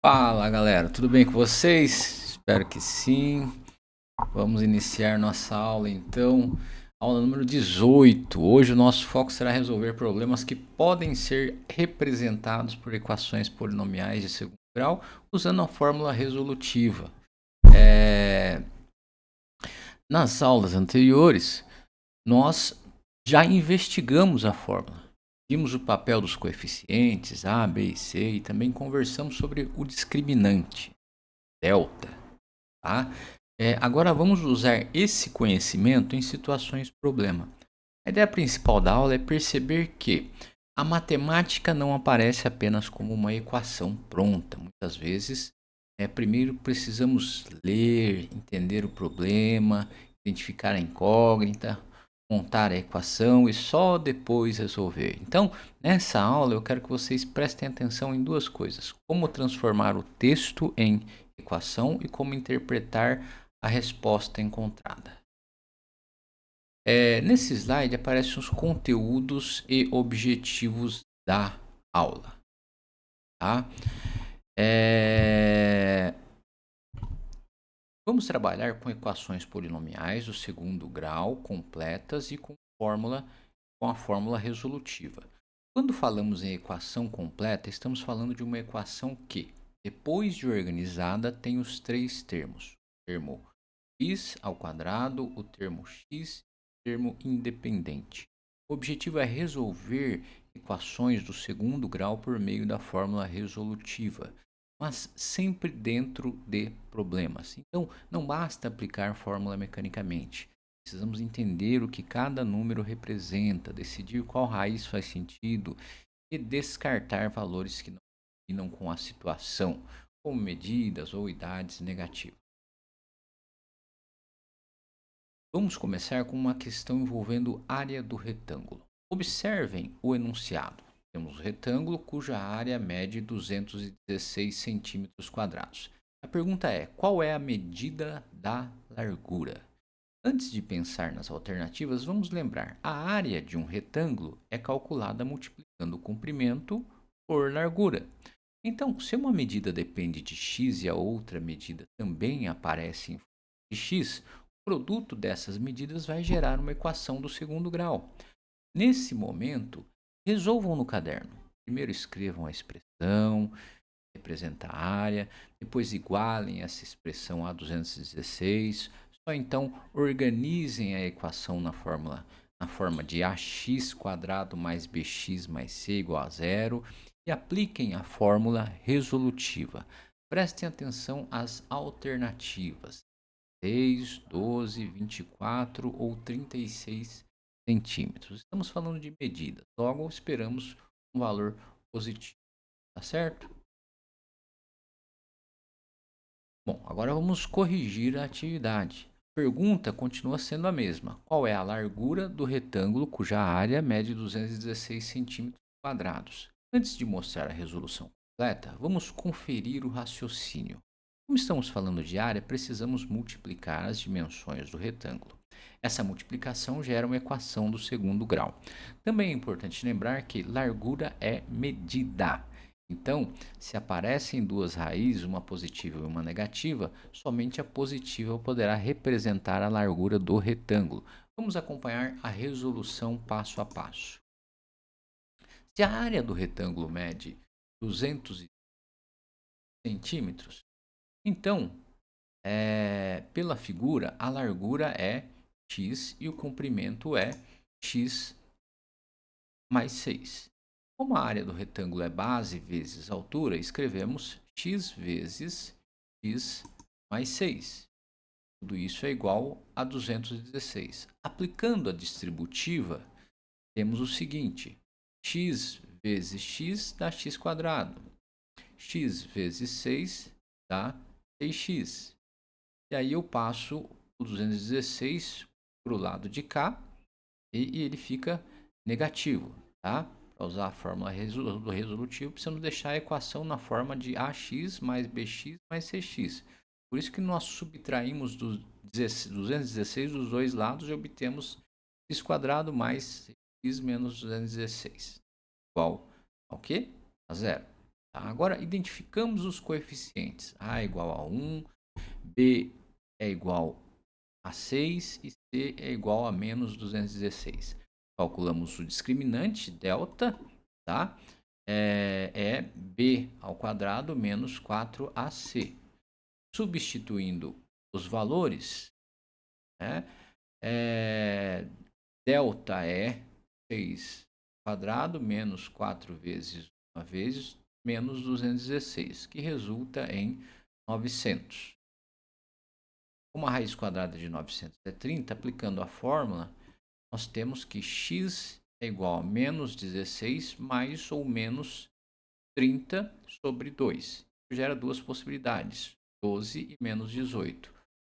Fala galera, tudo bem com vocês? Espero que sim. Vamos iniciar nossa aula então. Aula número 18. Hoje o nosso foco será resolver problemas que podem ser representados por equações polinomiais de segundo grau usando a fórmula resolutiva. Nas aulas anteriores, nós já investigamos a fórmula. Vimos o papel dos coeficientes A, B e C e também conversamos sobre o discriminante, delta. Tá? Agora vamos usar esse conhecimento em situações problema. A ideia principal da aula é perceber que a matemática não aparece apenas como uma equação pronta. Muitas vezes, primeiro precisamos ler, entender o problema, identificar a incógnita, montar a equação e só depois resolver. Então, nessa aula eu quero que vocês prestem atenção em duas coisas: como transformar o texto em equação e como interpretar a resposta encontrada. Nesse slide aparecem os conteúdos e objetivos da aula. Tá? Vamos trabalhar com equações polinomiais do segundo grau completas e com a fórmula resolutiva. Quando falamos em equação completa, estamos falando de uma equação que, depois de organizada, tem os três termos: o termo x ao quadrado, o termo x e o termo independente. O objetivo é resolver equações do segundo grau por meio da fórmula resolutiva, mas sempre dentro de problemas. Então, não basta aplicar fórmula mecanicamente. Precisamos entender o que cada número representa, decidir qual raiz faz sentido e descartar valores que não combinam com a situação, como medidas ou idades negativas. Vamos começar com uma questão envolvendo área do retângulo. Observem o enunciado. Temos um retângulo cuja área mede 216 centímetros quadrados. A pergunta é: qual é a medida da largura? Antes de pensar nas alternativas, vamos lembrar: a área de um retângulo é calculada multiplicando o comprimento por largura. Então, se uma medida depende de x e a outra medida também aparece em função de x, o produto dessas medidas vai gerar uma equação do segundo grau. Nesse momento, resolvam no caderno. Primeiro escrevam a expressão que representa a área, depois igualem essa expressão a 216. Só então organizem a equação na forma de ax quadrado mais bx mais c igual a zero e apliquem a fórmula resolutiva. Prestem atenção às alternativas: 6, 12, 24 ou 36 centímetros. Estamos falando de medidas, logo esperamos um valor positivo, tá certo? Bom, agora vamos corrigir a atividade. A pergunta continua sendo a mesma: qual é a largura do retângulo cuja área mede 216 centímetros quadrados? Antes de mostrar a resolução completa, vamos conferir o raciocínio. Como estamos falando de área, precisamos multiplicar as dimensões do retângulo. Essa multiplicação gera uma equação do segundo grau. Também é importante lembrar que largura é medida. Então, se aparecem duas raízes, uma positiva e uma negativa, somente a positiva poderá representar a largura do retângulo. Vamos acompanhar a resolução passo a passo. Se a área do retângulo mede 200 centímetros, então, pela figura, a largura é x e o comprimento é x mais 6. Como a área do retângulo é base vezes altura, escrevemos x vezes x mais 6. Tudo isso é igual a 216. Aplicando a distributiva, temos o seguinte: x vezes x dá x quadrado. X vezes 6 dá 6x. E aí eu passo o 216 para o lado de cá e ele fica negativo, tá? Para usar a fórmula do resolutivo, precisamos deixar a equação na forma de ax mais bx mais cx. Por isso que nós subtraímos dos 216 dos dois lados e obtemos x quadrado mais x menos 216 igual ao quê? A zero. Tá? Agora, identificamos os coeficientes. A é igual a 1, B é igual a 6 e C é igual a menos 216. Calculamos o discriminante, delta, tá? É B ao quadrado menos 4AC. Substituindo os valores, né? Delta é 6 ao quadrado menos 4 vezes 1 vezes menos 216, que resulta em 900. Como a raiz quadrada de 900 é 30, aplicando a fórmula, nós temos que x é igual a menos 16 mais ou menos 30 sobre 2. Isso gera duas possibilidades, 12 e menos 18.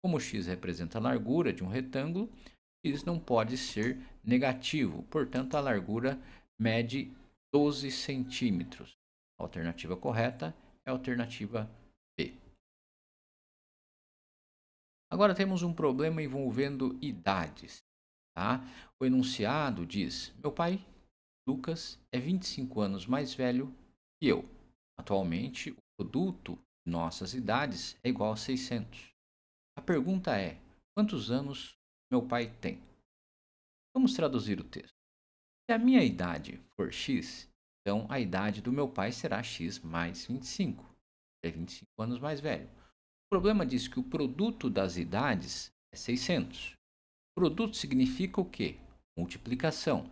Como x representa a largura de um retângulo, x não pode ser negativo, portanto a largura mede 12 centímetros. A alternativa correta é a alternativa B. Agora temos um problema envolvendo idades. Tá? O enunciado diz: meu pai, Lucas, é 25 anos mais velho que eu. Atualmente, o produto de nossas idades é igual a 600. A pergunta é: quantos anos meu pai tem? Vamos traduzir o texto. Se a minha idade for x, então a idade do meu pai será x mais 25. É 25 anos mais velho. O problema diz que o produto das idades é 600. Produto significa o quê? Multiplicação.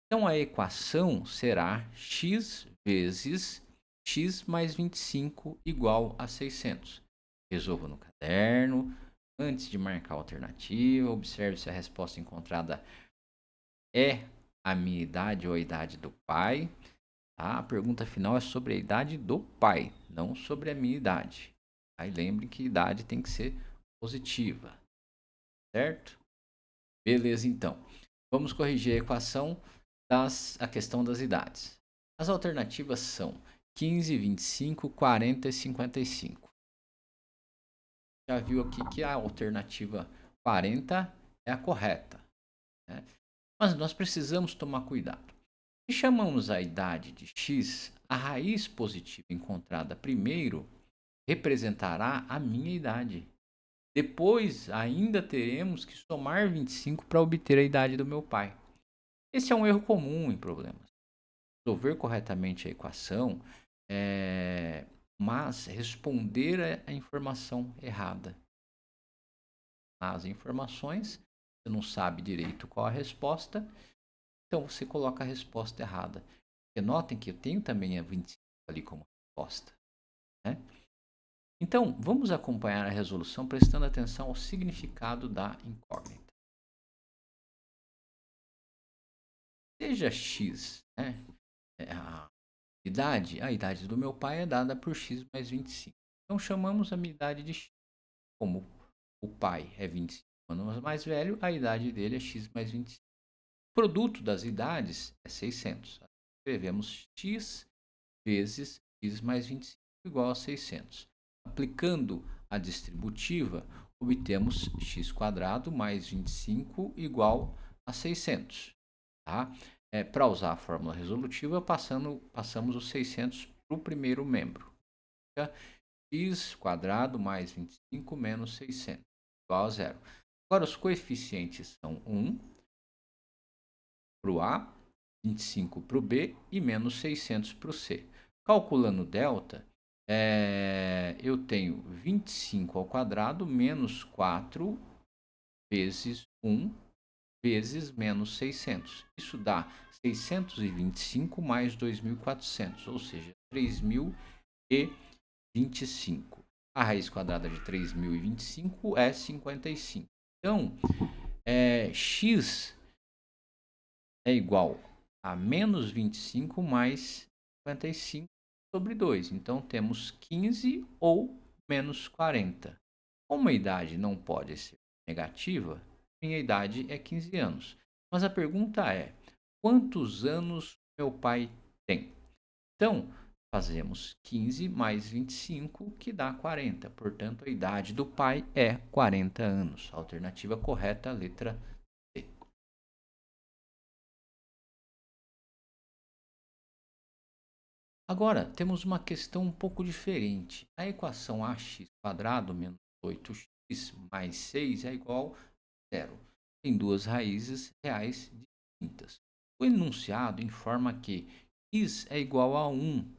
Então a equação será x vezes x mais 25 igual a 600. Resolva no caderno. Antes de marcar a alternativa, observe se a resposta encontrada é a minha idade ou a idade do pai. Tá? A pergunta final é sobre a idade do pai, não sobre a minha idade. Aí lembre que idade tem que ser positiva, certo? Beleza, então. Vamos corrigir a equação a questão das idades. As alternativas são 15, 25, 40 e 55. Já viu aqui que a alternativa 40 é a correta, né? Mas nós precisamos tomar cuidado. Se chamamos a idade de x, a raiz positiva encontrada primeiro representará a minha idade. Depois, ainda teremos que somar 25 para obter a idade do meu pai. Esse é um erro comum em problemas. Resolver corretamente a equação, mas responder a informação errada. As informações, você não sabe direito qual a resposta, então você coloca a resposta errada. Porque notem que eu tenho também a 25 ali como resposta, né? Então, vamos acompanhar a resolução prestando atenção ao significado da incógnita. Seja x, né, a idade do meu pai é dada por x mais 25. Então, chamamos a minha idade de x. Como o pai é 25 anos mais velho, a idade dele é x mais 25. O produto das idades é 600. Escrevemos x vezes x mais 25 igual a 600. Aplicando a distributiva, obtemos x quadrado mais 25 igual a 600. Tá? Para usar a fórmula resolutiva, passamos os 600 para o primeiro membro. Fica x quadrado mais 25 menos 600 igual a zero. Agora, os coeficientes são 1 para o A, 25 para o B e menos 600 para o C. Calculando delta, eu tenho 25 ao quadrado menos 4 vezes 1 vezes menos 600. Isso dá 625 mais 2.400, ou seja, 3.025. A raiz quadrada de 3.025 é 55. Então, x é igual a menos 25 mais 55 sobre 2. Então, temos 15 ou menos 40. Como a idade não pode ser negativa, minha idade é 15 anos. Mas a pergunta é: quantos anos meu pai tem? Então, fazemos 15 mais 25, que dá 40. Portanto, a idade do pai é 40 anos. A alternativa correta, a letra C. Agora, temos uma questão um pouco diferente. A equação ax² menos 8x mais 6 é igual a zero. Tem duas raízes reais distintas. O enunciado informa que x é igual a 1.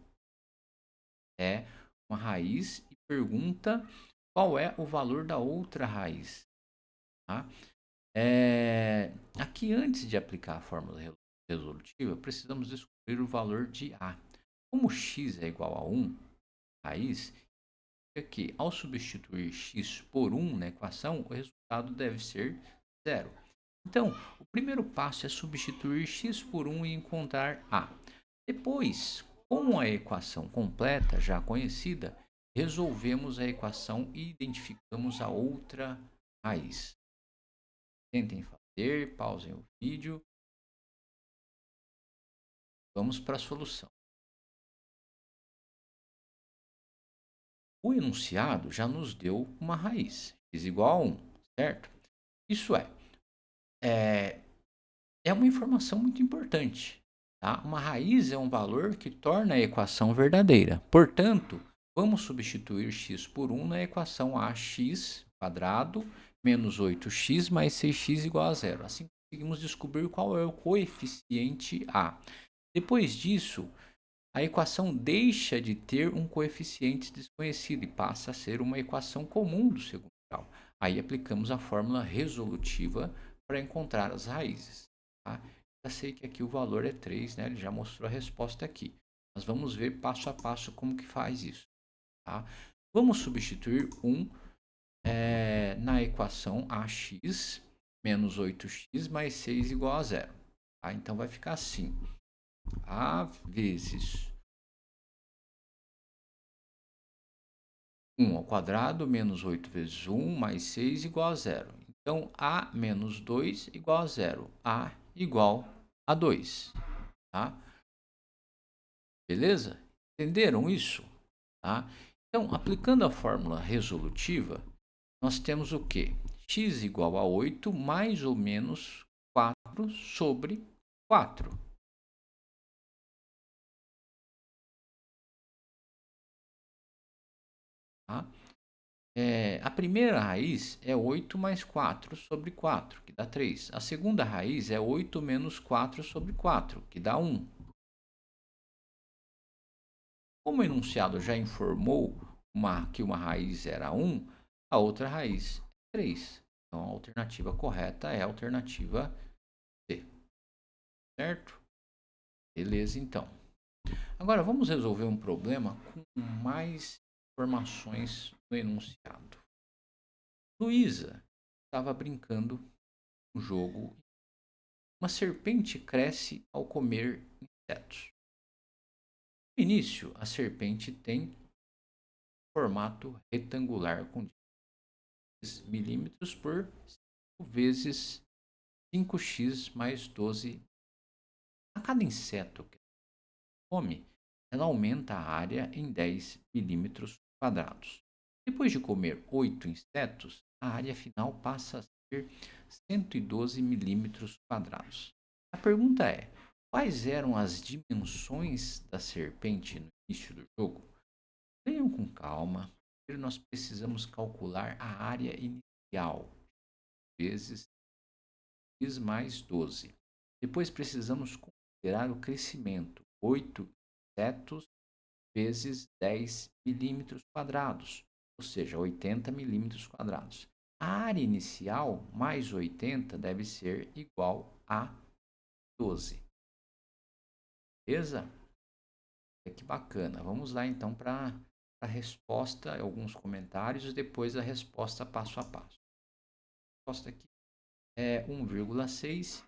É uma raiz e pergunta qual é o valor da outra raiz. Tá? Aqui, antes de aplicar a fórmula resolutiva, precisamos descobrir o valor de A. Como x é igual a 1, raiz, é que ao substituir x por 1 na equação, o resultado deve ser zero. Então, o primeiro passo é substituir x por 1 e encontrar A. Depois, com a equação completa, já conhecida, resolvemos a equação e identificamos a outra raiz. Tentem fazer, pausem o vídeo. Vamos para a solução. O enunciado já nos deu uma raiz, x igual a 1, certo? Isso é uma informação muito importante. Tá? Uma raiz é um valor que torna a equação verdadeira. Portanto, vamos substituir x por 1 na equação ax² menos 8x mais 6x igual a zero. Assim conseguimos descobrir qual é o coeficiente A. Depois disso, a equação deixa de ter um coeficiente desconhecido e passa a ser uma equação comum do segundo grau. Aí aplicamos a fórmula resolutiva para encontrar as raízes. Tá? Já sei que aqui o valor é 3, né? Ele já mostrou a resposta aqui. Mas vamos ver passo a passo como que faz isso. Tá? Vamos substituir 1 na equação ax menos 8x mais 6 igual a zero. Tá? Então vai ficar assim. A vezes 1 ao quadrado menos 8 vezes 1 mais 6 igual a zero. Então, A menos 2 igual a zero. A igual a 2. Tá? Beleza? Entenderam isso? Tá? Então, aplicando a fórmula resolutiva, nós temos o quê? X igual a 8 mais ou menos 4 sobre 4. Tá? A primeira raiz é 8 mais 4 sobre 4, que dá 3. A segunda raiz é 8 menos 4 sobre 4, que dá 1. Como o enunciado já informou que uma raiz era 1, a outra raiz é 3. Então, a alternativa correta é a alternativa C. Certo? Beleza, então. Agora, vamos resolver um problema com mais informações no enunciado. Luísa estava brincando um jogo. Uma serpente cresce ao comer insetos. No início, a serpente tem formato retangular com 10 milímetros por 5 vezes 5x mais 12. A cada inseto que come, ela aumenta a área em 10 milímetros quadrados. Depois de comer 8 insetos, a área final passa a ser 112 milímetros quadrados. A pergunta é: quais eram as dimensões da serpente no início do jogo? Venham com calma. Primeiro nós precisamos calcular a área inicial, vezes x mais 12. Depois precisamos considerar o crescimento, 8 insetos vezes 10 milímetros quadrados, ou seja, 80 milímetros quadrados. A área inicial mais 80 deve ser igual a 12. Beleza? Que bacana. Vamos lá então para a resposta, alguns comentários e depois a resposta passo a passo. A resposta aqui é 1,6.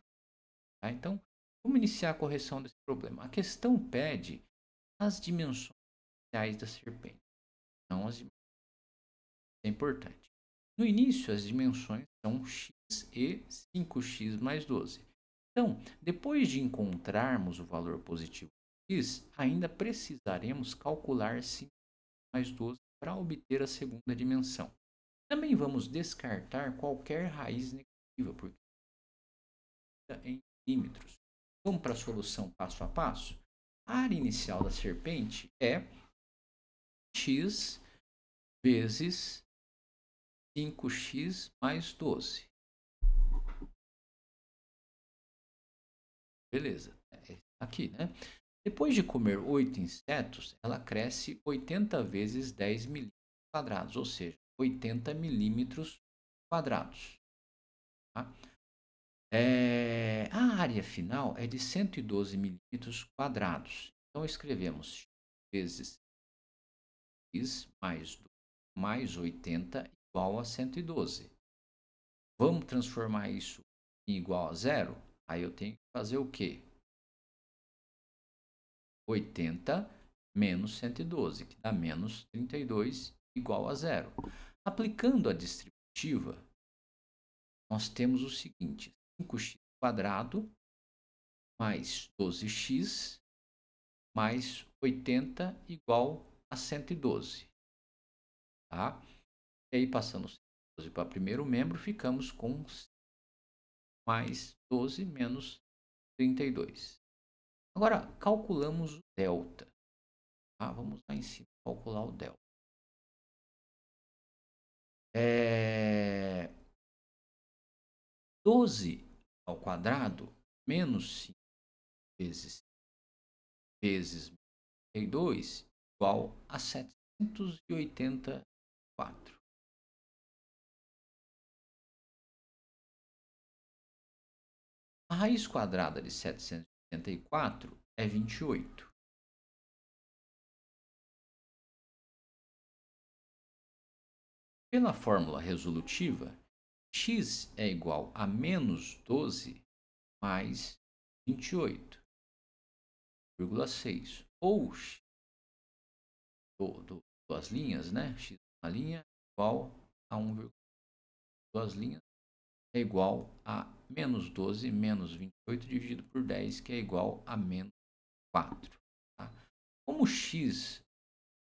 Tá? Então, vamos iniciar a correção desse problema. A questão pede as dimensões iniciais da serpente. Não as dimensões. É importante. No início, as dimensões são x e 5x mais 12. Então, depois de encontrarmos o valor positivo de x, ainda precisaremos calcular 5 mais 12 para obter a segunda dimensão. Também vamos descartar qualquer raiz negativa, porque é em milímetros. Vamos para a solução passo a passo? A área inicial da serpente é x vezes 5x mais 12. Beleza. Aqui, né? Depois de comer 8 insetos, ela cresce 80 vezes 10 milímetros quadrados, ou seja, 80 milímetros quadrados. Tá? A área final é de 112 milímetros quadrados. Então, escrevemos x vezes x mais 80 igual a 112. Vamos transformar isso em igual a zero? Aí eu tenho que fazer o quê? 80 menos 112, que dá menos 32, igual a zero. Aplicando a distributiva, nós temos o seguinte: 5x quadrado mais 12x mais 80 igual a 112. Tá? E aí, passando 112 para o primeiro membro, ficamos com mais 12 menos 32. Agora, calculamos o delta. Tá? Vamos lá em cima calcular o delta. 12 ao quadrado menos 5 vezes 32 igual a 784. A raiz quadrada de 784 é 28. Pela fórmula resolutiva, x é igual a menos 12 mais 28,6. Ou duas linhas, né? X uma linha igual a 1, duas linhas é igual a menos 12 menos 28 dividido por 10, que é igual a menos 4. Tá? Como x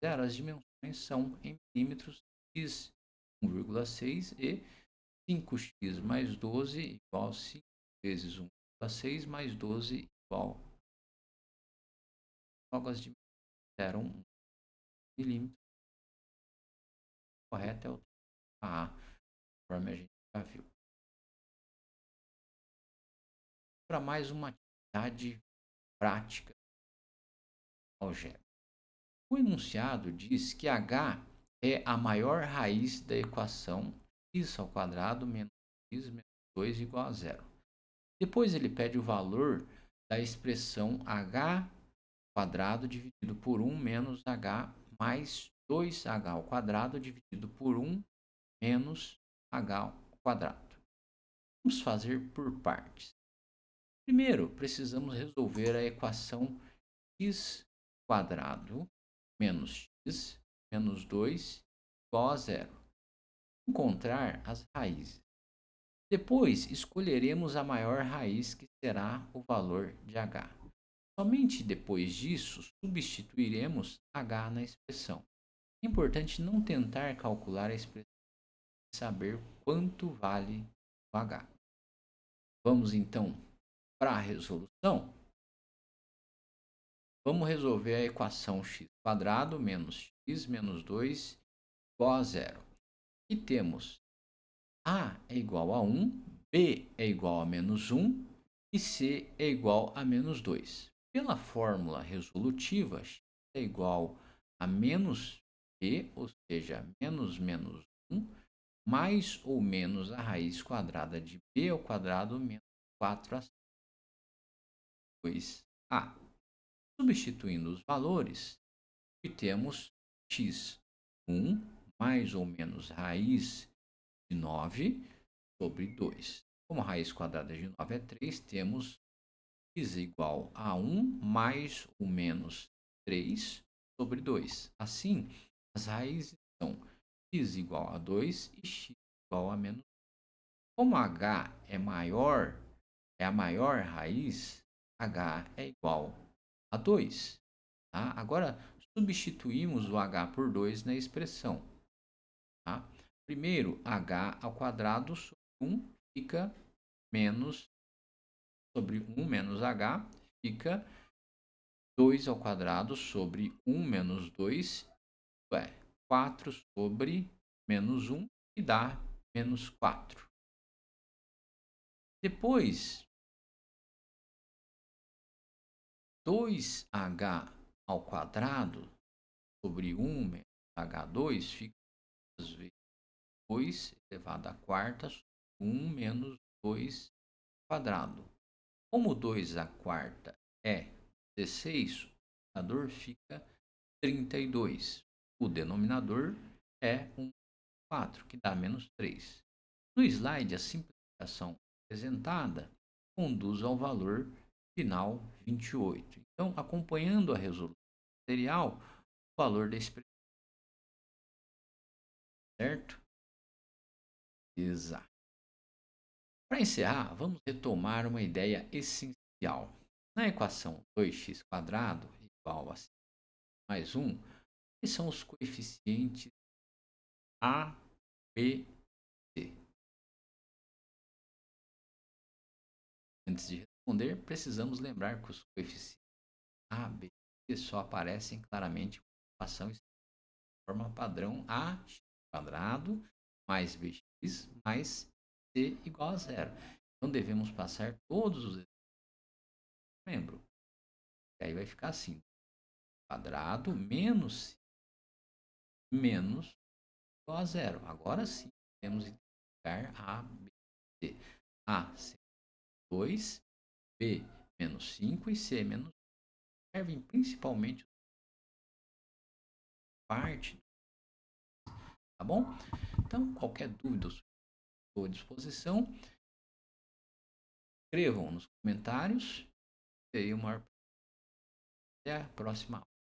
zero, as dimensões são em milímetros, x 1,6 e 5x mais 12 igual a 5 vezes 1,6 mais 12 igual. Logo as dimensões eram 1 milímetro. Correto é o A, conforme a gente já viu. Para mais uma atividade prática algébrica. O enunciado diz que h é a maior raiz da equação x ao quadrado menos x menos 2 igual a zero. Depois ele pede o valor da expressão h quadrado dividido por 1 menos h mais 2h ao quadrado dividido por 1 menos h ao quadrado. Vamos fazer por partes. Primeiro, precisamos resolver a equação x quadrado menos x menos 2 igual a zero. Encontrar as raízes. Depois, escolheremos a maior raiz, que será o valor de h. Somente depois disso, substituiremos h na expressão. É importante não tentar calcular a expressão e saber quanto vale o h. Vamos então para a resolução. Vamos resolver a equação x quadrado menos x menos 2 igual a zero. E temos a é igual a 1, b é igual a menos 1 e c é igual a menos 2. Pela fórmula resolutiva, x é igual a menos b, ou seja, menos menos 1, mais ou menos a raiz quadrada de b ao quadrado menos 4ac, 2a. Substituindo os valores, temos x 1 mais ou menos raiz de 9 sobre 2. Como a raiz quadrada de 9 é 3, temos x igual a 1 mais ou menos 3 sobre 2. Assim, as raízes são x igual a 2 e x igual a menos 1. Como h é a maior raiz, h é igual a 2. Tá? Agora, substituímos o h por 2 na expressão. Tá? Primeiro, h ao quadrado sobre 1 fica menos, sobre 1 menos h fica 2 ao quadrado sobre 1 menos 2, é 4 sobre menos 1, que dá menos 4. Depois, 2h ao quadrado sobre 1 menos h2 fica 2 vezes 2 elevado à quarta sobre 1 menos 2 quadrado. Como 2 à quarta é 16, o denominador fica 32. O denominador é 4, que dá menos 3. No slide, a simplificação apresentada conduz ao valor final 28. Então, acompanhando a resolução material, o valor da expressão, certo? Exato. Para encerrar, vamos retomar uma ideia essencial. Na equação 2x² igual a 5 mais 1, quais são os coeficientes a, b, c? Antes de responder, precisamos lembrar que os coeficientes a, b e c só aparecem claramente em equação de forma padrão ax² mais bx mais c igual a zero. Então devemos passar todos os membros. E aí vai ficar assim: quadrado menos menos igual a zero. Agora sim, temos que identificar a, b, c. A, c 2, b menos 5 e c menos 1. Servem principalmente parte, tá bom? Então, qualquer dúvida, estou à disposição. Escrevam nos comentários. E aí, até a próxima aula.